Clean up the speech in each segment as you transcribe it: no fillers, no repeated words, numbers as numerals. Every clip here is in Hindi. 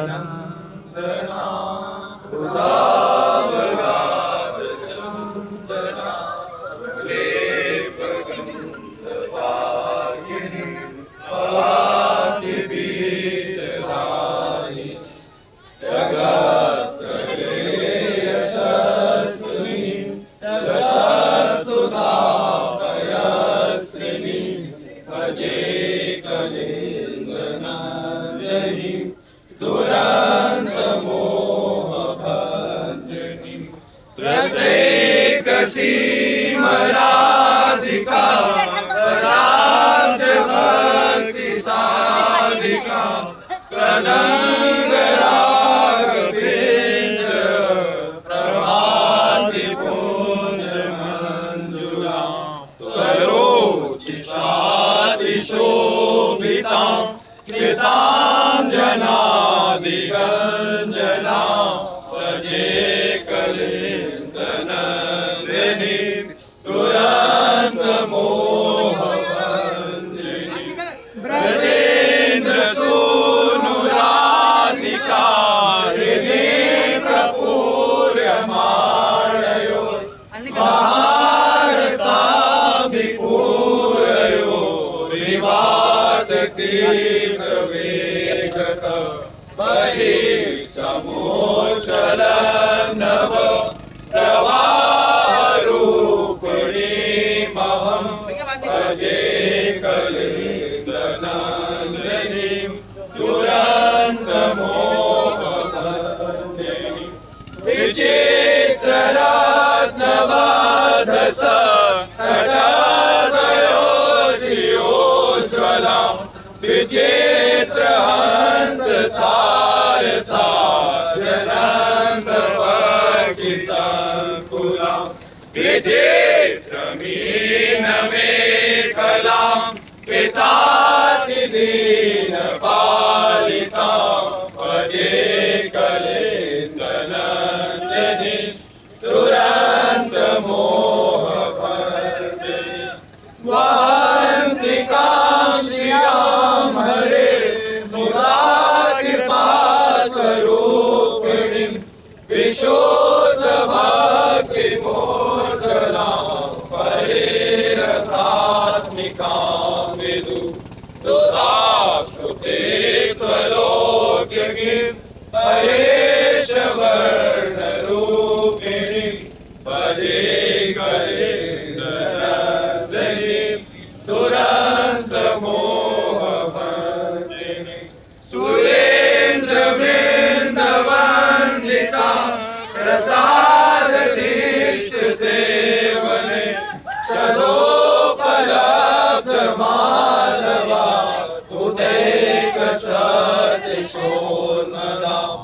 नंदना लेपगंधवागिनी पवातिपीतधारिणी जगत्त्रये यशस्विनी यशस्तुतापयस्विनी भजे कलेन्द्रनन्दिनी दुरन्तमोहभञ्जनी रसिकसीमराधिका राज्यभक्तिसाधिका कनङ्गरागवेन्द्र प्रभातिपुञ्जमञ्जुला स्वरोचिषादिशोभितां कृताञ्जनादिगञ्जना भजे कलेन्द्रनन्दिनी दुरन्तमोहभञ्जनी ब्रजेन्द्रसूनुराधिका हृदीन्द्रपूर्यमाणयो महारसाभिपूरयो विवादतीव्रवेगत बहिः समोचलन्नव प्रवाहरूपिणीमहं भजे कलेन्द्रनन्दिनीं दुरन्तमोहभञ्जनीं विचित्ररत्नवधस हठदयोश्रियोज्ज्वलां विचित्रहंस सारसारनन्दपक्षिसङ्कुलां विचित्रमीनमेखलां पितातिदीनपालितां भजे कलेन्द्रनन्दिनीं दुरन्तमोहभञ्जनी वहन्तिकां श्रियां हरे मुदा कृपास्वरूपिणीं विशुद्धभक्तिमूर्धनां परेरसात्मिकां विदु सुधाश्रुते त्वलोक्यगीं परेशवर्णरूपिणीं भजे कलेन्द्रनन्दिनीं दुरन्तमोहभञ्जनी सुरेन्द्रवृन्दवन्दितां प्रसादधीष्टदेवने शलोपलब्धमाधवा उदैकसतिशोन्मदाम्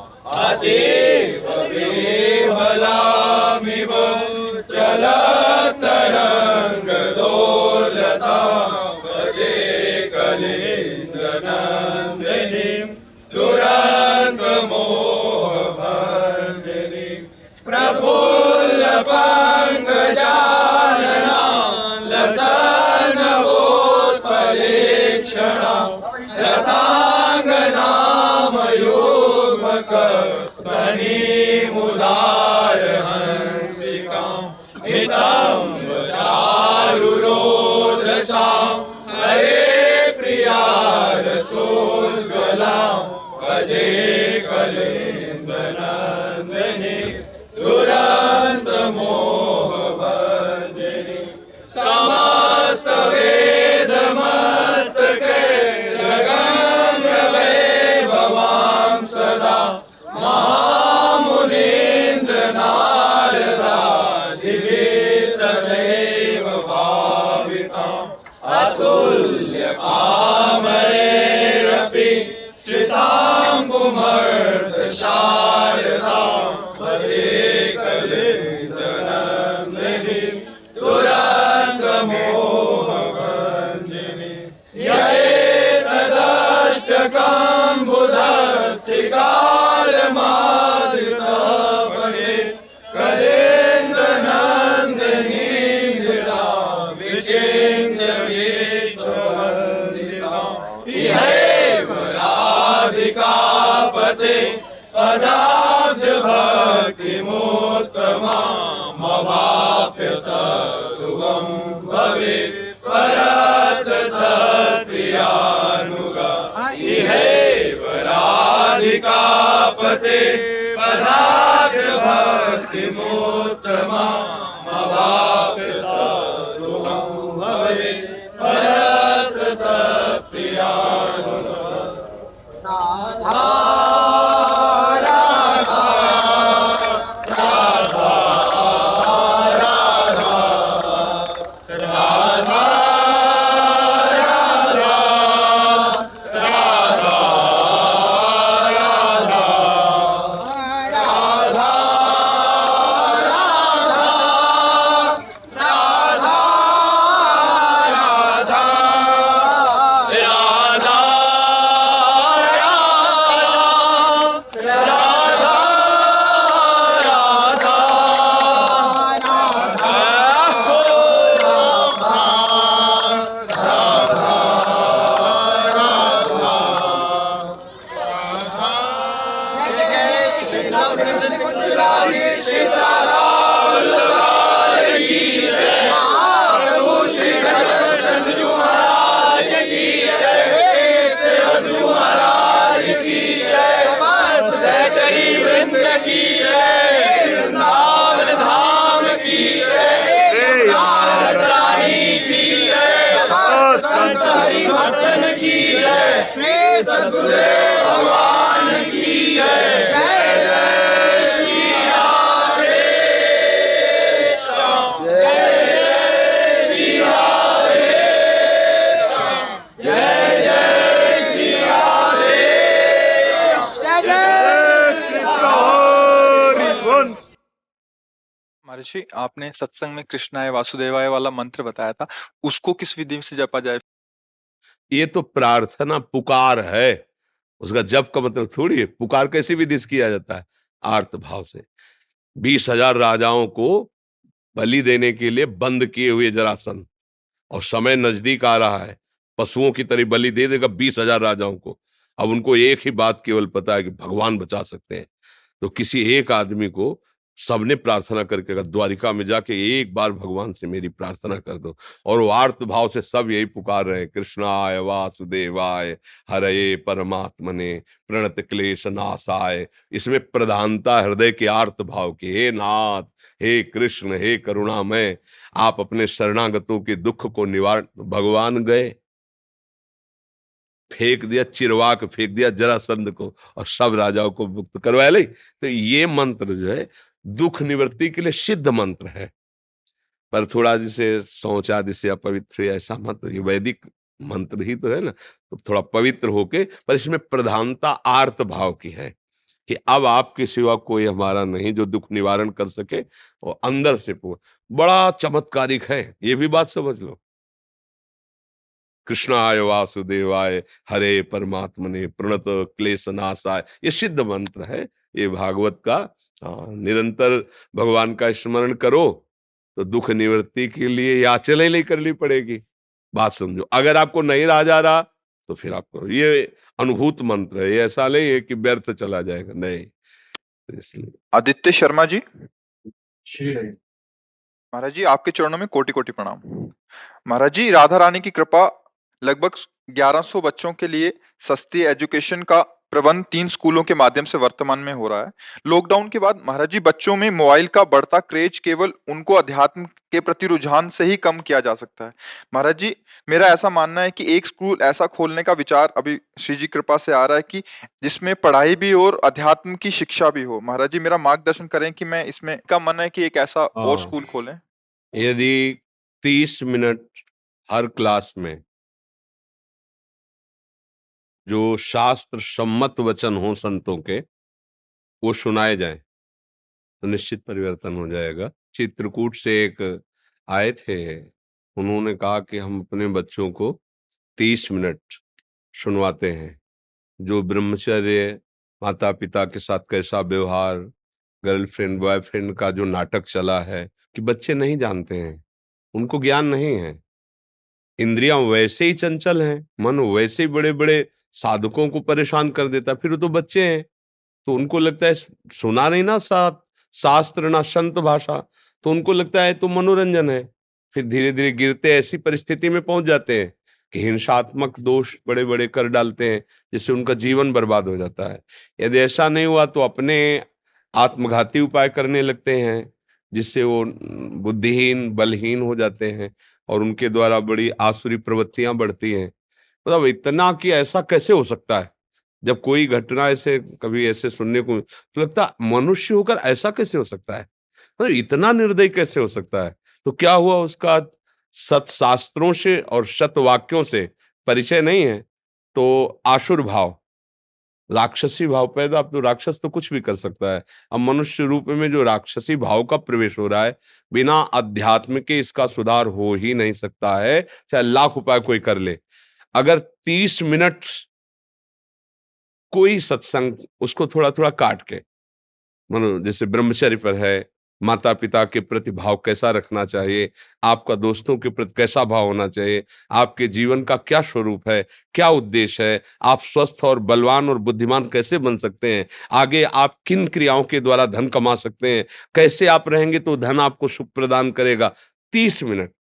अतीव विह्वलामिव चलत्तरङ्गदोलतां भजे कलेन्द्रनन्दिनीं दुरन्तमोहभञ्जनीं प्रफुल्लपङ्कजाननां लसन्नवोत्पलेक्षणां रताङ्गनामयोग्मकस्तनीमुदारहंसिकां हितं चारुरोधसां हरे प्रिया रसोज्ज्वलां भजे कलेन्द्रनन्दिनीं दुरन्तमोहभञ्जनी समस्तवेदमस्तके जगन्यवैभवां सदा महामुनीन्द्रनारदादिभिः सदैव भाविताम् अतुल्यपामरैरपि श्रितां पुमर्थशारदां भजे कलेन्द्रनन्दिनीं दुरन्तमोहभञ्जनी यैतदष्टकं बुधस्त्रिकालमादृतः भजे कलेन्द्रनन्दिनीं हृदां विचिन्त्यमीश्वरवन्दितां इहैव राधिका पते पदाब्ज भक्तिमुत्तमामवाप्य सर्वं भवेत् परतत प्रियानुगा इहैव राधिकापते पदाब्ज भक्तिमुत्तमामवाप्य सर्वं भवेत् परतत प्रियानुगा राधा महाराज जी, आपने सत्संग में कृष्णाय वासुदेवाय वाला मंत्र बताया था, उसको किस विधि से जपा जाए? ये तो प्रार्थना पुकार है, उसका जप का मतलब थोड़ी है। पुकार कैसी विधि से किया जाता है? आर्त भाव से। 20,000 राजाओं को बलि देने के लिए बंद किए हुए जरासंध, और समय नजदीक आ रहा है, पशुओं की तरह बलि दे देगा 20,000 राजाओं को। अब उनको एक ही बात केवल पता है कि भगवान बचा सकते हैं। तो किसी एक आदमी को सबने प्रार्थना करके कहा, द्वारिका में जाके एक बार भगवान से मेरी प्रार्थना कर दो। और वो आर्त भाव से सब यही पुकार रहे हैं, कृष्णाय वासुदेवाय हरये परमात्मने प्रणत क्लेश नाशाय। इसमें प्रधानता हृदय के आर्त भाव की। हे नाथ, हे कृष्ण, हे करुणामय, आप अपने शरणागतों के दुख को निवारण। भगवान गए, फेंक दिया, चिरवाक फेंक दिया जरासंध को, और सब राजाओं को मुक्त करवाया। ले तो ये मंत्र जो है दुख निवृत्ति के लिए सिद्ध मंत्र है, पर थोड़ा जैसे शौच आदि से अपवित्र है ऐसा मंत्र, ये वैदिक मंत्र ही तो है ना, तो थोड़ा पवित्र होके, पर इसमें प्रधानता आर्त भाव की है कि अब आपके सिवा कोई हमारा नहीं जो दुख निवारण कर सके, और अंदर से बड़ा चमत्कारिक है। ये भी बात समझ लो। कृष्णाय वासुदेवाय हरे परमात्मने प्रणत क्लेश नाशाय, ये सिद्ध मंत्र है। ये भागवत का निरंतर भगवान का स्मरण करो तो दुख निवृत्ति के ये याचना नहीं करनी पड़ेगी। बात समझो। अगर आपको नहीं रहा जा रहा तो फिर आपको ये अनुभूत मंत्र है, ये ऐसा नहीं है कि व्यर्थ चला जाएगा, नहीं। इसलिए आदित्य शर्मा जी, श्री महाराज जी आपके चरणों में कोटि कोटि प्रणाम। महाराज जी, राधा रानी की कृपा लगभग 1100 बच्चों के लिए सस्ती एजुकेशन का प्रबंध 3 स्कूलों के माध्यम से वर्तमान में हो रहा है। लॉकडाउन के बाद महाराज जी बच्चों में मोबाइल का बढ़ता क्रेज केवल उनको अध्यात्म के प्रति रुझान से ही कम किया जा सकता है। महाराज जी, मेरा ऐसा मानना है कि एक स्कूल ऐसा खोलने का विचार अभी श्री जी कृपा से आ रहा है कि जिसमें पढ़ाई भी और अध्यात्म की शिक्षा भी हो। महाराज जी मेरा मार्गदर्शन करें कि मैं इसमें का मन है कि एक ऐसा और स्कूल खोलें। यदि 30 मिनट हर क्लास में जो शास्त्र सम्मत वचन हो संतों के वो सुनाए जाएं तो निश्चित परिवर्तन हो जाएगा। चित्रकूट से एक आए थे, उन्होंने कहा कि हम अपने बच्चों को 30 मिनट सुनवाते हैं, जो ब्रह्मचर्य, माता पिता के साथ कैसा व्यवहार, गर्लफ्रेंड बॉयफ्रेंड का जो नाटक चला है कि बच्चे नहीं जानते हैं, उनको ज्ञान नहीं है। इंद्रियां वैसे ही चंचल हैं, मन वैसे ही बड़े बड़े साधकों को परेशान कर देता, फिर वो तो बच्चे हैं। तो उनको लगता है सुना नहीं ना शास्त्र ना संत भाषा, तो उनको लगता है तो मनोरंजन है। फिर धीरे धीरे गिरते ऐसी परिस्थिति में पहुंच जाते हैं कि हिंसात्मक दोष बड़े बड़े कर डालते हैं, जिससे उनका जीवन बर्बाद हो जाता है। यदि ऐसा नहीं हुआ तो अपने आत्मघाती उपाय करने लगते हैं, जिससे वो बुद्धिहीन बलहीन हो जाते हैं और उनके द्वारा बड़ी आसुरी प्रवृत्तियां बढ़ती हैं। मतलब इतना कि ऐसा कैसे हो सकता है? जब कोई घटना ऐसे कभी ऐसे सुनने को तो लगता है मनुष्य होकर ऐसा कैसे हो सकता है? मतलब इतना निर्दयी कैसे हो सकता है? तो क्या हुआ उसका सत्शास्त्रों से और शतवाक्यों से परिचय नहीं है, तो आसुर भाव, राक्षसी भाव पैदा। अब तो राक्षस तो कुछ भी कर सकता है। अब मनुष्य रूप में जो राक्षसी भाव का प्रवेश हो रहा है, बिना अध्यात्म के इसका सुधार हो ही नहीं सकता है, चाहे लाख उपाय कोई कर ले। अगर 30 मिनट कोई सत्संग उसको थोड़ा-थोड़ा काट के, मानो जैसे ब्रह्मचर्य पर है, माता-पिता के प्रति भाव कैसा रखना चाहिए, आपका दोस्तों के प्रति कैसा भाव होना चाहिए, आपके जीवन का क्या स्वरूप है, क्या उद्देश्य है, आप स्वस्थ और बलवान और बुद्धिमान कैसे बन सकते हैं, आगे आप किन क्रियाओं के द्वारा धन कमा सकते हैं, कैसे आप रहेंगे तो धन आपको सुख प्रदान करेगा। 30 मिनट।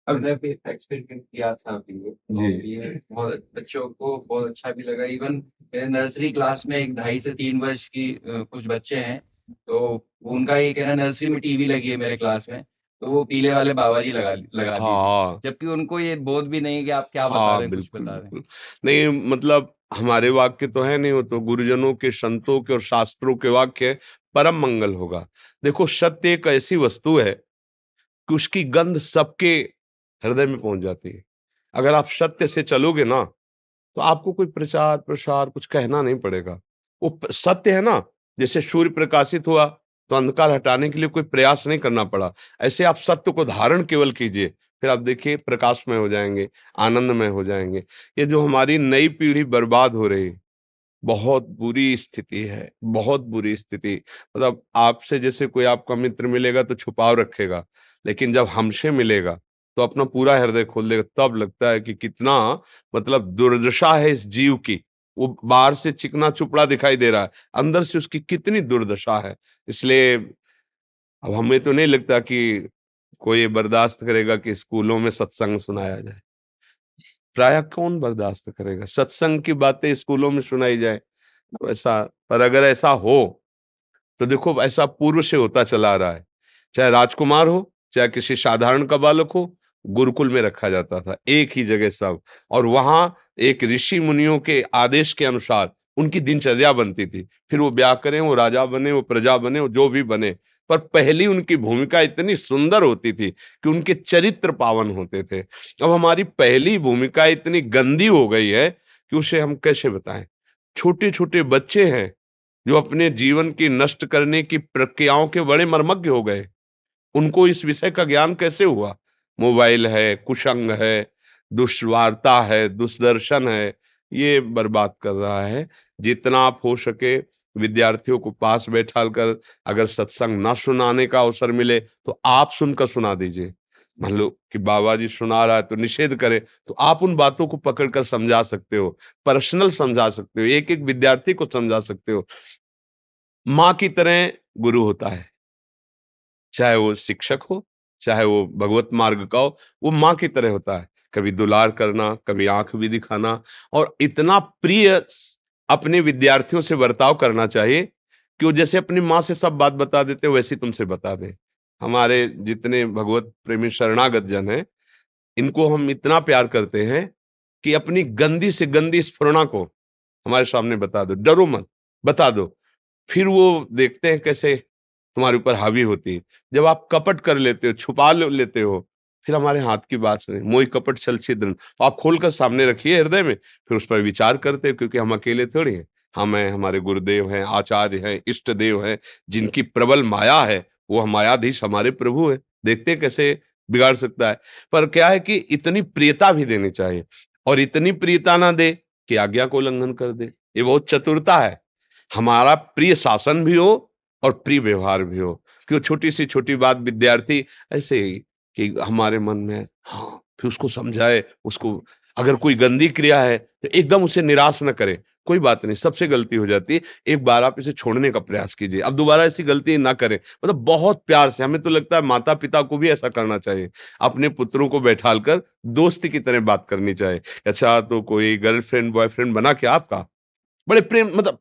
हमने भी एक्सपेरिमेंट किया था अभी ये, जी। और ये बहुत बच्चों को बहुत अच्छा भी लगा। इवन मेरे नर्सरी क्लास में एक 2.5 से 3 वर्ष की कुछ बच्चे हैं, तो उनका ये कहना, नर्सरी में टीवी लगी है मेरे क्लास में, तो वो पीले वाले बाबा जी लगा दी थी, हाँ, जबकि उनको ये बोध भी नहीं कि आप क्या बता हाँ, रहे हैं, कुछ बिल्कुल, बता रहे हैं। बिल्कुल। नहीं मतलब हमारे वाक्य तो है नहीं, वो तो गुरुजनों के, संतों के और शास्त्रों के वाक्य है, परम मंगल होगा। देखो सत्य एक ऐसी वस्तु है कि उसकी गंध सबके हृदय में पहुंच जाती है। अगर आप सत्य से चलोगे ना, तो आपको कोई प्रचार प्रसार कुछ कहना नहीं पड़ेगा। वो सत्य है ना, जैसे सूर्य प्रकाशित हुआ तो अंधकार हटाने के लिए कोई प्रयास नहीं करना पड़ा, ऐसे आप सत्य को धारण केवल कीजिए, फिर आप देखिए प्रकाशमय हो जाएंगे, आनंदमय हो जाएंगे। ये जो हमारी नई पीढ़ी बर्बाद हो रही है, बहुत बुरी स्थिति है, बहुत बुरी स्थिति। मतलब आपसे जैसे कोई आपका मित्र मिलेगा तो छुपाव रखेगा, लेकिन जब हमसे मिलेगा तो अपना पूरा हृदय खोल देगा। तब लगता है कि कितना मतलब दुर्दशा है इस जीव की। वो बाहर से चिकना चुपड़ा दिखाई दे रहा है, अंदर से उसकी कितनी दुर्दशा है। इसलिए अब हमें तो नहीं लगता कि कोई ये बर्दाश्त करेगा कि स्कूलों में सत्संग सुनाया जाए। प्रायः कौन बर्दाश्त करेगा सत्संग की बातें स्कूलों में सुनाई जाए? तो ऐसा, पर अगर ऐसा हो तो देखो ऐसा पूर्व से होता चला आ रहा है। चाहे राजकुमार हो, चाहे किसी साधारण का बालक हो, गुरुकुल में रखा जाता था, एक ही जगह सब, और वहां एक ऋषि मुनियों के आदेश के अनुसार उनकी दिनचर्या बनती थी। फिर वो ब्याह करें, वो राजा बने, वो प्रजा बने, वो जो भी बने, पर पहली उनकी भूमिका इतनी सुंदर होती थी कि उनके चरित्र पावन होते थे। अब हमारी पहली भूमिका इतनी गंदी हो गई है कि उसे हम कैसे बताएं। छोटे छोटे बच्चे हैं जो अपने जीवन की नष्ट करने की प्रक्रियाओं के बड़े मर्मज्ञ हो गए। उनको इस विषय का ज्ञान कैसे हुआ? मोबाइल है, कुसंग है, दुष्वार्ता है, दुष्दर्शन है, ये बर्बाद कर रहा है। जितना आप हो सके विद्यार्थियों को पास बैठाल कर, अगर सत्संग ना सुनाने का अवसर मिले तो आप सुनकर सुना दीजिए। मान लो कि बाबा जी सुना रहा है तो निषेध करे, तो आप उन बातों को पकड़कर समझा सकते हो, पर्सनल समझा सकते हो, एक एक विद्यार्थी को समझा सकते हो। माँ की तरह गुरु होता है, चाहे वो शिक्षक हो, चाहे वो भगवत मार्ग का हो, वो माँ की तरह होता है। कभी दुलार करना, कभी आंख भी दिखाना, और इतना प्रिय अपने विद्यार्थियों से बर्ताव करना चाहिए कि वो जैसे अपनी माँ से सब बात बता देते वैसी तुमसे बता दे। हमारे जितने भगवत प्रेमी शरणागत जन हैं, इनको हम इतना प्यार करते हैं कि अपनी गंदी से गंदी स्फुरणा को हमारे सामने बता दो, डरो मत, बता दो। फिर वो देखते हैं कैसे तुम्हारे ऊपर हावी होती है। जब आप कपट कर लेते हो, छुपा लेते हो, फिर हमारे हाथ की बात सुने, मोहि कपट छल छिद्रन, तो आप खोलकर सामने रखिए हृदय में, फिर उस पर विचार करते हो, क्योंकि हम अकेले थोड़ी हैं। हम हैं, हमारे गुरुदेव हैं, आचार्य हैं, इष्ट देव हैं, जिनकी प्रबल माया है, वो मायाधीश हमारे प्रभु है। देखते हैं कैसे बिगाड़ सकता है। पर क्या है कि इतनी प्रियता भी देनी चाहिए, और इतनी प्रियता ना दे कि आज्ञा को उल्लंघन कर दे। ये बहुत चतुरता है। हमारा प्रिय शासन भी हो और प्रिय व्यवहार भी हो, कि वो छोटी सी छोटी बात विद्यार्थी ऐसे ही कि हमारे मन में हाँ, फिर उसको समझाए, उसको अगर कोई गंदी क्रिया है तो एकदम उसे निराश न करें, कोई बात नहीं, सबसे गलती हो जाती है, एक बार आप इसे छोड़ने का प्रयास कीजिए, अब दोबारा ऐसी गलती ना करें। मतलब बहुत प्यार से, हमें तो लगता है माता पिता को भी ऐसा करना चाहिए, अपने पुत्रों को बैठाल कर दोस्त की तरह बात करनी चाहिए। अच्छा, तो कोई गर्लफ्रेंड बॉयफ्रेंड बना क्या आपका? बड़े प्रेम, मतलब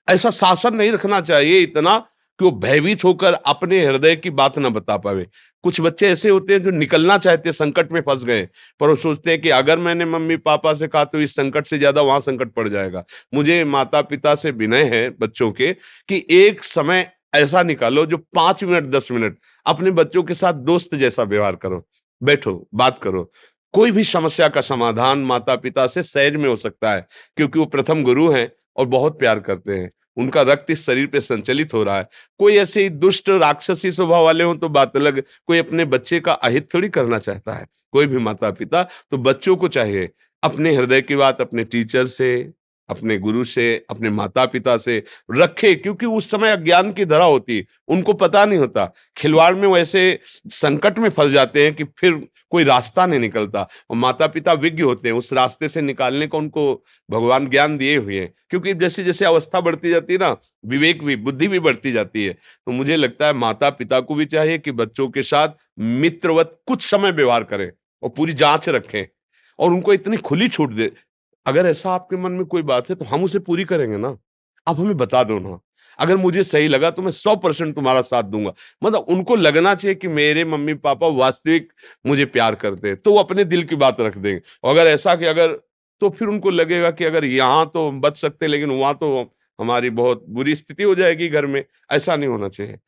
ऐसा शासन नहीं रखना चाहिए इतना कि वो भयभीत होकर अपने हृदय की बात ना बता पावे। कुछ बच्चे ऐसे होते हैं जो निकलना चाहते हैं, संकट में फंस गए, पर वो सोचते हैं कि अगर मैंने मम्मी पापा से कहा तो इस संकट से ज्यादा वहां संकट पड़ जाएगा। मुझे माता पिता से विनय है बच्चों के कि एक समय ऐसा निकालो जो 5 मिनट 10 मिनट अपने बच्चों के साथ दोस्त जैसा व्यवहार करो, बैठो बात करो। कोई भी समस्या का समाधान माता पिता से सहज में हो सकता है, क्योंकि वो प्रथम गुरु हैं और बहुत प्यार करते हैं, उनका रक्त इस शरीर पे संचलित हो रहा है। कोई ऐसे ही दुष्ट राक्षसी स्वभाव वाले हों तो बात अलग, कोई अपने बच्चे का अहित थोड़ी करना चाहता है, कोई भी माता पिता। तो बच्चों को चाहिए अपने हृदय की बात अपने टीचर से, अपने गुरु से, अपने माता पिता से रखे, क्योंकि उस समय अज्ञान की धरा होती है, उनको पता नहीं होता। खिलवाड़ में वैसे संकट में फंस जाते हैं कि फिर कोई रास्ता नहीं निकलता, और माता पिता विज्ञ होते हैं, उस रास्ते से निकालने का उनको भगवान ज्ञान दिए हुए हैं। क्योंकि जैसे जैसे अवस्था बढ़ती जाती है ना, विवेक भी, बुद्धि भी बढ़ती जाती है। तो मुझे लगता है माता पिता को भी चाहिए कि बच्चों के साथ मित्रवत कुछ समय व्यवहार करें और पूरी जांच रखें, और उनको इतनी खुली छूट दे। अगर ऐसा आपके मन में कोई बात है तो हम उसे पूरी करेंगे ना, आप हमें बता दो ना। अगर मुझे सही लगा तो मैं 100% तुम्हारा साथ दूंगा। मतलब उनको लगना चाहिए कि मेरे मम्मी पापा वास्तविक मुझे प्यार करते हैं, तो वो अपने दिल की बात रख देंगे। और अगर ऐसा कि अगर, तो फिर उनको लगेगा कि अगर यहाँ तो हम बच सकते हैं, लेकिन वहां तो हमारी बहुत बुरी स्थिति हो जाएगी घर में। ऐसा नहीं होना चाहिए,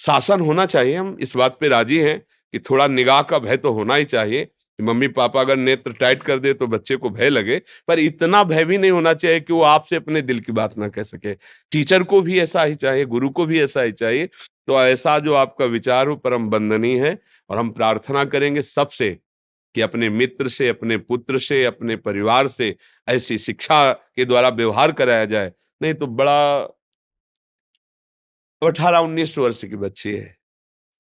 शासन होना चाहिए। हम इस बात पे राजी हैं कि थोड़ा निगाह का भय तो होना ही चाहिए, कि मम्मी पापा अगर नेत्र टाइट कर दे तो बच्चे को भय लगे, पर इतना भय भी नहीं होना चाहिए कि वो आपसे अपने दिल की बात ना कह सके। टीचर को भी ऐसा ही चाहिए, गुरु को भी ऐसा ही चाहिए। तो ऐसा जो आपका विचार हो परम वंदनीय है, और हम प्रार्थना करेंगे सबसे कि अपने मित्र से, अपने पुत्र से, अपने परिवार से ऐसी शिक्षा के द्वारा व्यवहार कराया जाए। नहीं तो बड़ा 18-19 वर्ष की बच्ची है,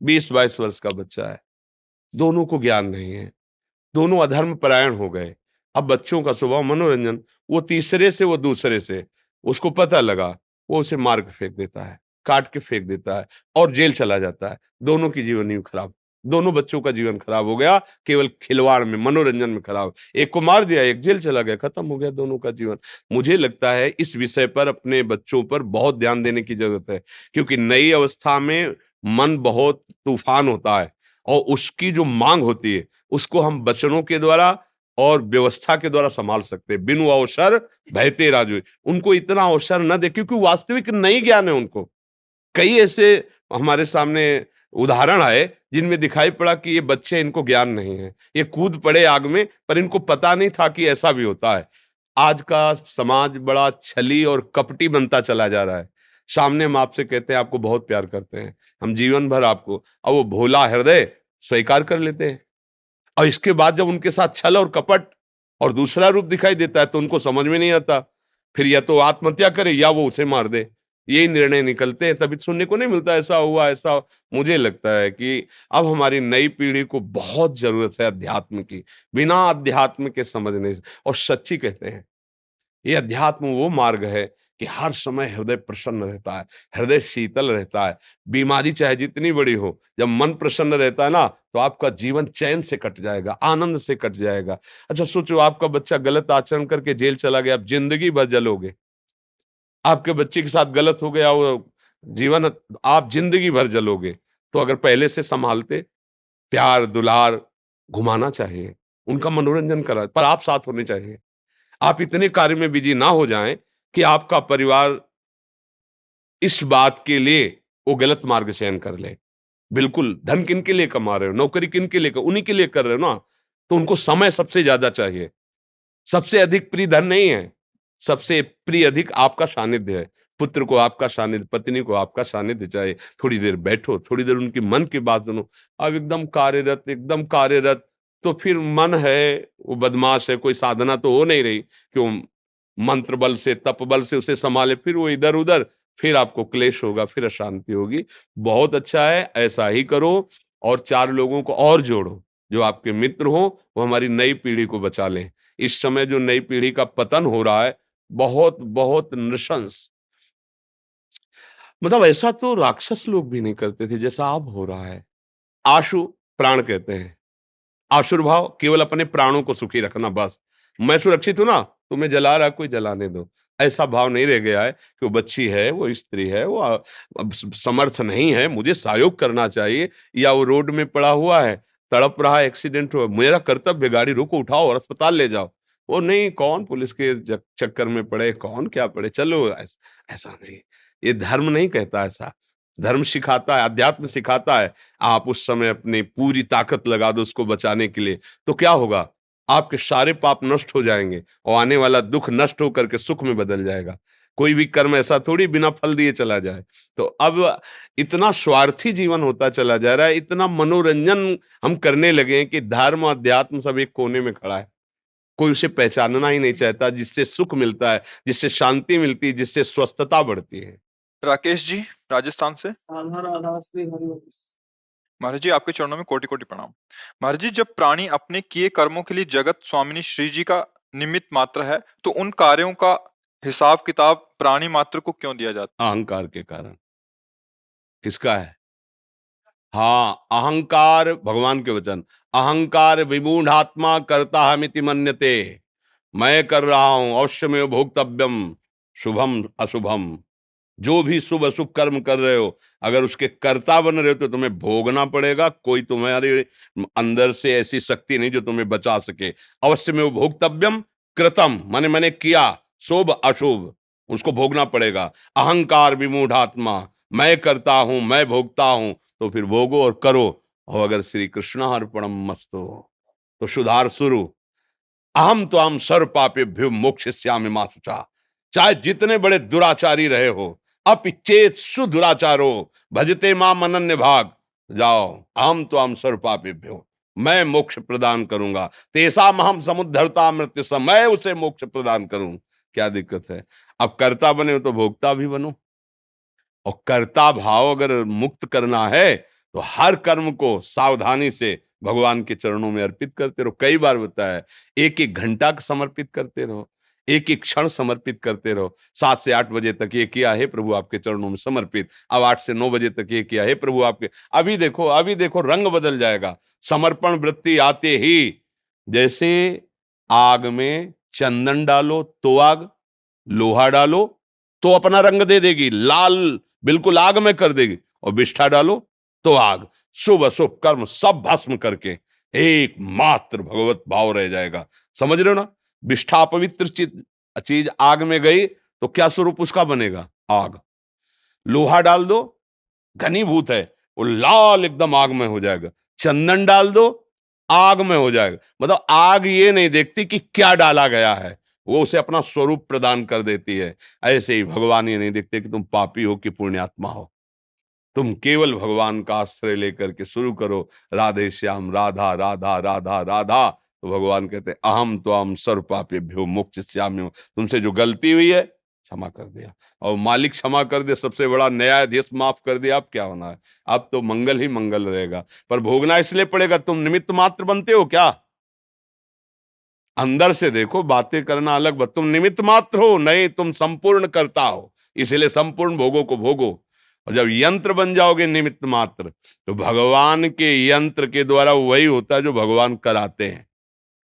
20-22 वर्ष का बच्चा है, दोनों को ज्ञान नहीं है, दोनों अधर्म परायण हो गए। अब बच्चों का स्वभाव मनोरंजन, वो तीसरे से, वो दूसरे से, उसको पता लगा, वो उसे मार के फेंक देता है, काट के फेंक देता है और जेल चला जाता है। दोनों की जीवन यूं खराब, दोनों बच्चों का जीवन खराब हो गया, केवल खिलवाड़ में, मनोरंजन में खराब। एक को मार दिया, एक जेल चला गया, खत्म हो गया दोनों का जीवन। मुझे लगता है इस विषय पर अपने बच्चों पर बहुत ध्यान देने की जरूरत है, क्योंकि नई अवस्था में मन बहुत तूफान होता है, और उसकी जो मांग होती है उसको हम वचनों के द्वारा और व्यवस्था के द्वारा संभाल सकते हैं। बिनु अवसर भयते राजू, उनको इतना अवसर न दे, क्योंकि वास्तविक नहीं ज्ञान है उनको। कई ऐसे हमारे सामने उदाहरण आए जिनमें दिखाई पड़ा कि ये बच्चे, इनको ज्ञान नहीं है, ये कूद पड़े आग में, पर इनको पता नहीं था कि ऐसा भी होता है। आज का समाज बड़ा छली और कपटी बनता चला जा रहा है। सामने हम आपसे कहते हैं आपको बहुत प्यार करते हैं, हम जीवन भर आपको, और वो भोला हृदय स्वीकार कर लेते हैं। और इसके बाद जब उनके साथ छल और कपट और दूसरा रूप दिखाई देता है तो उनको समझ में नहीं आता, फिर या तो आत्महत्या करे या वो उसे मार दे, यही निर्णय निकलते हैं। तभी सुनने को नहीं मिलता ऐसा हुआ ऐसा। मुझे लगता है कि अब हमारी नई पीढ़ी को बहुत जरूरत है अध्यात्म की, बिना अध्यात्म के समझ नहीं। और सच्ची कहते हैं, ये अध्यात्म वो मार्ग है कि हर समय हृदय प्रसन्न रहता है, हृदय शीतल रहता है। बीमारी चाहे जितनी बड़ी हो, जब मन प्रसन्न रहता है ना, तो आपका जीवन चैन से कट जाएगा, आनंद से कट जाएगा। अच्छा सोचो, आपका बच्चा गलत आचरण करके जेल चला गया, आप जिंदगी भर जलोगे। आपके बच्चे के साथ गलत हो गया, वो जीवन, आप जिंदगी भर जलोगे। तो अगर पहले से संभालते, प्यार दुलार घुमाना चाहिए, उनका मनोरंजन करा, पर आप साथ होने चाहिए। आप इतने कार्य में बिजी ना हो जाएं कि आपका परिवार इस बात के लिए वो गलत मार्ग चयन कर ले। बिल्कुल, धन किन के लिए कमा रहे हो, नौकरी किन के लिए, उन्हीं के लिए कर रहे हो ना। तो उनको समय सबसे ज्यादा चाहिए। सबसे अधिक प्रिय धन नहीं है, सबसे प्रिय अधिक आपका सानिध्य है। पुत्र को आपका सानिध्य, पत्नी को आपका सानिध्य चाहिए। थोड़ी देर बैठो, थोड़ी देर उनकी मन की बात सुनो। अब एकदम कार्यरत, एकदम कार्यरत, तो फिर मन है वो बदमाश है, कोई साधना तो हो नहीं रही कि वो मंत्र बल से, तप बल से उसे संभाले, फिर वो इधर उधर, फिर आपको क्लेश होगा, फिर अशांति होगी। बहुत अच्छा है, ऐसा ही करो, और 4 लोगों को और जोड़ो जो आपके मित्र हो, वो हमारी नई पीढ़ी को बचा लें। इस समय जो नई पीढ़ी का पतन हो रहा है, बहुत बहुत नृशंस, मतलब ऐसा तो राक्षस लोग भी नहीं करते थे जैसा अब हो रहा है। आशु प्राण कहते हैं, आशुर्भाव केवल अपने प्राणों को सुखी रखना, बस मैं सुरक्षित हूं ना, तुम्हें जला रहा कोई जलाने दो, ऐसा भाव नहीं रह गया है कि वो बच्ची है, वो स्त्री है, वो अब समर्थ नहीं है, मुझे सहयोग करना चाहिए, या वो रोड में पड़ा हुआ है, तड़प रहा है, एक्सीडेंट हुआ, मेरा कर्तव्य गाड़ी रोको, उठाओ और अस्पताल ले जाओ। वो नहीं, कौन पुलिस के चक्कर में पड़े, कौन क्या पड़े, चलो ऐसा नहीं, ये धर्म नहीं कहता ऐसा। धर्म सिखाता है, अध्यात्म सिखाता है, आप उस समय अपनी पूरी ताकत लगा दो उसको बचाने के लिए, तो क्या होगा, आपके सारे पाप नष्ट हो जाएंगे और आने वाला दुख नष्ट होकर के सुख में बदल जाएगा। कोई भी कर्म ऐसा थोड़ी बिना फल दिए चला जाए। तो अब इतना स्वार्थी जीवन होता चला जा रहा है, इतना मनोरंजन हम करने लगे हैं कि धर्म और अध्यात्म सब एक कोने में खड़ा है, कोई उसे पहचानना ही नहीं चाहता, जिससे सुख मिलता है, जिससे शांति मिलती है, जिससे स्वस्थता बढ़ती है। राकेश जी राजस्थान से। राधा राधा श्री हरिवंश। महाराज जी आपके चरणों में कोटि कोटि प्रणाम। महाराज जी, जब प्राणी अपने किए कर्मों के लिए जगत स्वामिनी श्री जी का निमित्त मात्र है, तो उन कार्यों का हिसाब किताब प्राणी मात्र को क्यों दिया जाता अहंकार के कारण। किसका है? हाँ, अहंकार, भगवान के वचन, अहंकार विमूढ़ात्मा कर्ता हमिति मन्यते, मैं कर रहा हूं, अवश्यमेव भोक्तव्यम, शुभम अशुभम। जो भी शुभ अशुभ कर्म कर रहे हो, अगर उसके कर्ता बन रहे हो तो तुम्हें भोगना पड़ेगा, कोई तुम्हारे अंदर से ऐसी शक्ति नहीं जो तुम्हें बचा सके। अवश्य में वो भोक्तव्यम कृतम, मैंने किया, शुभ अशुभ उसको भोगना पड़ेगा। अहंकार विमूढ़ात्मा, मैं करता हूं, मैं भोगता हूं, तो फिर भोगो और करो। और अगर श्री कृष्णार्पणम मस्तु, तो सुधार शुरू। अहम तो हम सर्व पापेभ्यो मोक्षयिष्यामि मा शुचा। चाहे जितने बड़े दुराचारी रहे हो, अपिचेत सुदुराचारो भजते माम अनन्य भाग, जाओ, अहम तो हम सर्व पापेभ्यो, मैं मोक्ष प्रदान करूंगा, तेसा महम समुद्धरता मृत्यु सम, मैं उसे मोक्ष प्रदान करूं। क्या दिक्कत है? अब कर्ता बने हो तो भोक्ता भी बनो, और कर्ता भाव अगर मुक्त करना है तो हर कर्म को सावधानी से भगवान के चरणों में अर्पित करते रहो। कई बार बताया, एक एक घंटा समर्पित करते रहो, एक एक क्षण समर्पित करते रहो। 7 से 8 बजे तक ये किया है प्रभु आपके चरणों में समर्पित, अब 8 से 9 बजे तक ये किया है प्रभु आपके। अभी देखो रंग बदल जाएगा। समर्पण वृत्ति आते ही, जैसे आग में चंदन डालो तो आग, लोहा डालो तो अपना रंग दे देगी, लाल बिल्कुल आग में कर देगी, और विष्ठा डालो तो आग, शुभ अशुभ कर्म सब भस्म करके एकमात्र भगवत भाव रह जाएगा। समझ रहे हो ना? विष्ठा पवित्र चीज आग में गई तो क्या स्वरूप उसका बनेगा? आग। लोहा डाल दो, घनीभूत है, वो लाल एकदम आग में हो जाएगा। चंदन डाल दो, आग में हो जाएगा। मतलब आग ये नहीं देखती कि क्या डाला गया है, वो उसे अपना स्वरूप प्रदान कर देती है। ऐसे ही भगवान ये नहीं देखते कि तुम पापी हो कि पुण्यात्मा हो। तुम केवल भगवान का आश्रय लेकर के शुरू करो, राधे श्याम, राधा राधा राधा राधा, तो भगवान कहते हैं अहम तो हम सर्व पापेभ्यो मोक्षयिष्यामि। तुमसे जो गलती हुई है क्षमा कर दिया, और मालिक क्षमा कर दे, सबसे बड़ा न्यायाधीश माफ कर दिया, अब क्या होना है? अब तो मंगल ही मंगल रहेगा। पर भोगना इसलिए पड़ेगा, तुम निमित्त मात्र बनते हो क्या? अंदर से देखो, बातें करना अलग बात, तुम निमित्त मात्र हो, नहीं तुम संपूर्ण करता हो, इसलिए संपूर्ण भोगों को भोगो। और जब यंत्र बन जाओगे निमित्त मात्र, तो भगवान के यंत्र के द्वारा वही होता है जो भगवान कराते हैं।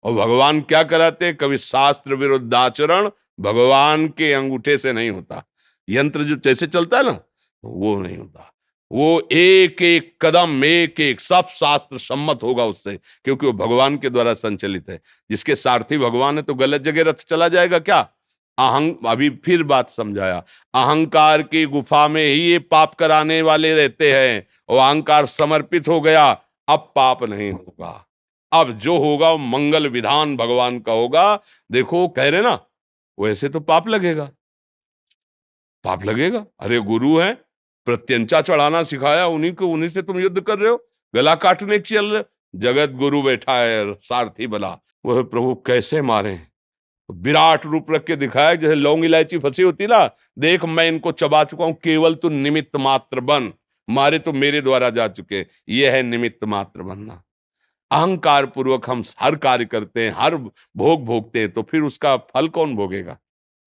और भगवान क्या कराते हैं? कभी शास्त्र विरुद्ध आचरण भगवान के अंगूठे से नहीं होता। यंत्र जो जैसे चलता है ना, वो नहीं होता। वो एक एक कदम, एक एक सब शास्त्र सम्मत होगा उससे, क्योंकि वो भगवान के द्वारा संचालित है। जिसके सारथी भगवान है तो गलत जगह रथ चला जाएगा क्या? अभी फिर बात समझाया, अहंकार की गुफा में ही ये पाप कराने वाले रहते हैं, और अहंकार समर्पित हो गया, अब पाप नहीं होगा। अब जो होगा वो मंगल विधान भगवान का होगा। देखो कह रहे ना, वैसे तो पाप लगेगा, पाप लगेगा। अरे गुरु है, प्रत्यंचा चढ़ाना सिखाया, उन्हीं से तुम युद्ध कर रहे हो, गला काटने की चल रहे। जगत गुरु बैठा है सारथी बला, वह प्रभु कैसे मारे, विराट रूप रख के दिखाया, जैसे लौंग इलायची फंसी होती ना, देख मैं इनको चबा चुका हूं, केवल तू निमित्त मात्र बन, मारे तो मेरे द्वारा जा चुके। यह है निमित्त मात्र बनना। अहंकार पूर्वक हम हर कार्य करते हैं, हर भोग भोगते हैं, तो फिर उसका फल कौन भोगेगा?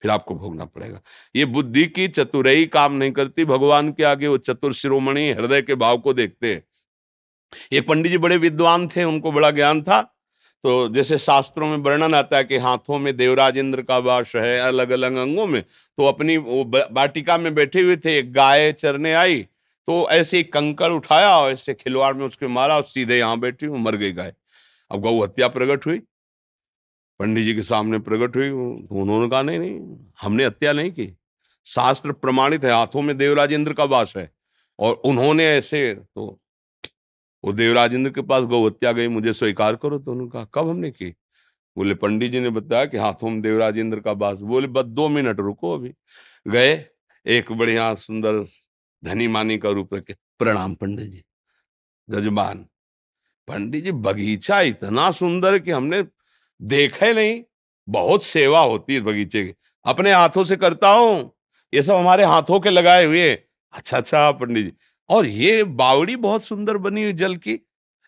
फिर आपको भोगना पड़ेगा। ये बुद्धि की चतुराई काम नहीं करती, भगवान के आगे वो चतुर शिरोमणि हृदय के भाव को देखते हैं। एक पंडित जी बड़े विद्वान थे, उनको बड़ा ज्ञान था। तो जैसे शास्त्रों में वर्णन आता है कि हाथों में देवराज इंद्र का वास है, अलग अलग अंगों में, तो अपनी वो वाटिका में बैठे हुए थे, एक गाय चरने आई, तो ऐसे ही कंकड़ उठाया और ऐसे खिलवाड़ में उसके मारा और सीधे यहाँ बैठी, वो मर गई गाय। अब गौ हत्या प्रकट हुई, पंडित जी के सामने प्रकट हुई, तो उन्होंने कहा नहीं नहीं, हमने हत्या नहीं की, शास्त्र प्रमाणित है, हाथों में देवराज इंद्र का वास है, और उन्होंने ऐसे, तो वो देवराज इंद्र के पास गौ हत्या गई, मुझे स्वीकार करो। तो उन्होंने कहा कब हमने की? बोले पंडित जी ने बताया कि हाथों में देवराज इंद्र का वास। बोले बस 2 मिनट रुको, अभी गए, एक बढ़िया सुंदर धनी मानी का रूप रखे, प्रणाम पंडित जी। जजमान, पंडित जी बगीचा इतना सुंदर कि हमने देखा ही नहीं, बहुत सेवा होती है बगीचे की, अपने हाथों से करता हूँ, ये सब हमारे हाथों के लगाए हुए। अच्छा अच्छा पंडित जी, और ये बावड़ी बहुत सुंदर बनी हुई जल की,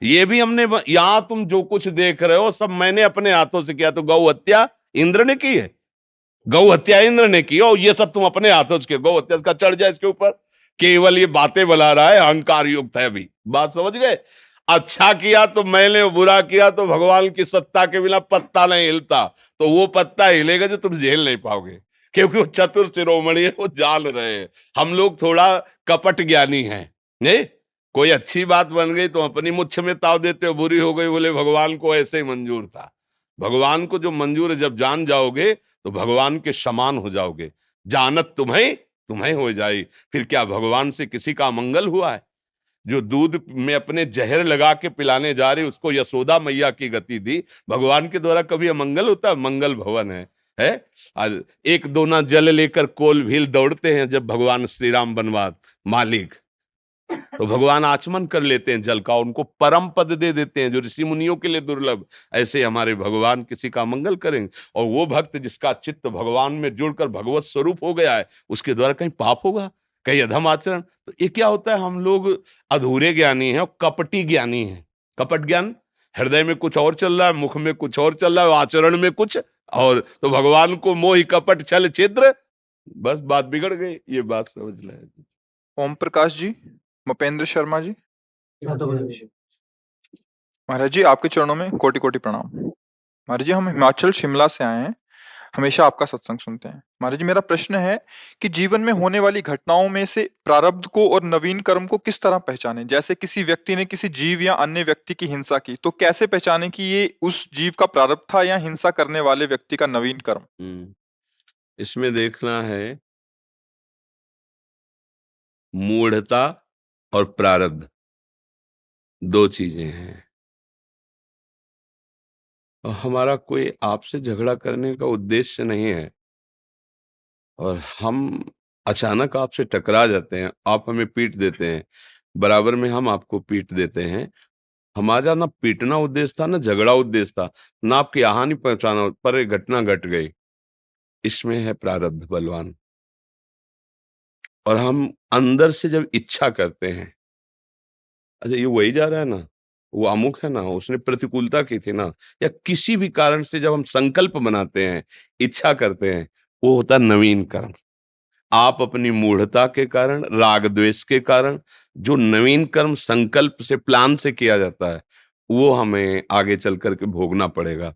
ये भी हमने यहाँ तुम जो कुछ देख रहे हो सब मैंने अपने हाथों से किया। तो गौ हत्या इंद्र ने की है, गौ हत्या इंद्र ने की, और ये सब तुम अपने हाथों से किया। गौ हत्या का चढ़ जाए इसके ऊपर, केवल ये बातें बना रहा है, अहंकार युक्त है। अभी बात समझ गए? अच्छा किया तो मैंने, बुरा किया तो भगवान की सत्ता के बिना पत्ता नहीं हिलता, तो वो पत्ता हिलेगा जो तुम झेल नहीं पाओगे, क्योंकि वो चतुर शिरोमणि है, वो जान रहे हैं। हम लोग थोड़ा कपट ज्ञानी हैं, नहीं? कोई अच्छी बात बन गई तो अपनी मुच्छ में ताव देते हो, बुरी हो गई बोले भगवान को ऐसे ही मंजूर था। भगवान को जो मंजूर है, जब जान जाओगे तो भगवान के समान हो जाओगे। जानत तुम्हें तुम्हें हो जाए, फिर क्या भगवान से किसी का मंगल हुआ है? जो दूध में अपने जहर लगा के पिलाने जा रहे, उसको यशोदा मैया की गति दी, भगवान के द्वारा कभी अमंगल होता है? मंगल भवन है? और एक दोना जल लेकर कोल भील दौड़ते हैं जब भगवान श्री राम बनवास मालिक, तो भगवान आचमन कर लेते हैं जल का, उनको परम पद दे देते हैं जो ऋषि मुनियों के लिए दुर्लभ। ऐसे हमारे भगवान किसी का मंगल करेंगे, और वो भक्त जिसका चित्त भगवान में जुड़कर भगवत स्वरूप हो गया है, उसके द्वारा कहीं पाप होगा, कहीं अधम आचरण? तो ये क्या होता है, हम लोग अधूरे ज्ञानी हैं और कपटी ज्ञानी हैं। कपट ज्ञान, हृदय में कुछ और चल रहा है, मुख में कुछ और चल रहा है, आचरण में कुछ और, तो भगवान को मोह कपट छल छिद्र, बस बात बिगड़ गई। ये बात समझ लें। ओम प्रकाश जी, मपेंद्र शर्मा जी, महाराज जी आपके चरणों में कोटि कोटि प्रणाम। महाराज जी हम हिमाचल शिमला से आए हैं, हमेशा आपका सत्संग सुनते हैं। महाराज जी मेरा प्रश्न है कि जीवन में होने वाली घटनाओं में से प्रारब्ध को और नवीन कर्म को किस तरह पहचानें? जैसे किसी व्यक्ति ने किसी जीव या अन्य व्यक्ति की हिंसा की, तो कैसे पहचानें कि ये उस जीव का प्रारब्ध था या हिंसा करने वाले व्यक्ति का नवीन कर्म? इसमें देखना है मूढ़ता और प्रारब्ध, 2 चीजें हैं। और हमारा कोई आपसे झगड़ा करने का उद्देश्य नहीं है, और हम अचानक आपसे टकरा जाते हैं, आप हमें पीट देते हैं, बराबर में हम आपको पीट देते हैं। हमारा ना पीटना उद्देश्य था, ना झगड़ा उद्देश्य था, ना आपकी हानि पहुंचाना, पर एक घटना घट गई, इसमें है प्रारब्ध बलवान। और हम अंदर से जब इच्छा करते हैं, अच्छा ये वही जा रहा है ना, वो अमुक है ना, उसने प्रतिकूलता की थी ना, या किसी भी कारण से जब हम संकल्प बनाते हैं, इच्छा करते हैं, वो होता है नवीन कर्म। आप अपनी मूढ़ता के कारण, राग द्वेष के कारण जो नवीन कर्म संकल्प से, प्लान से किया जाता है, वो हमें आगे चल करके भोगना पड़ेगा।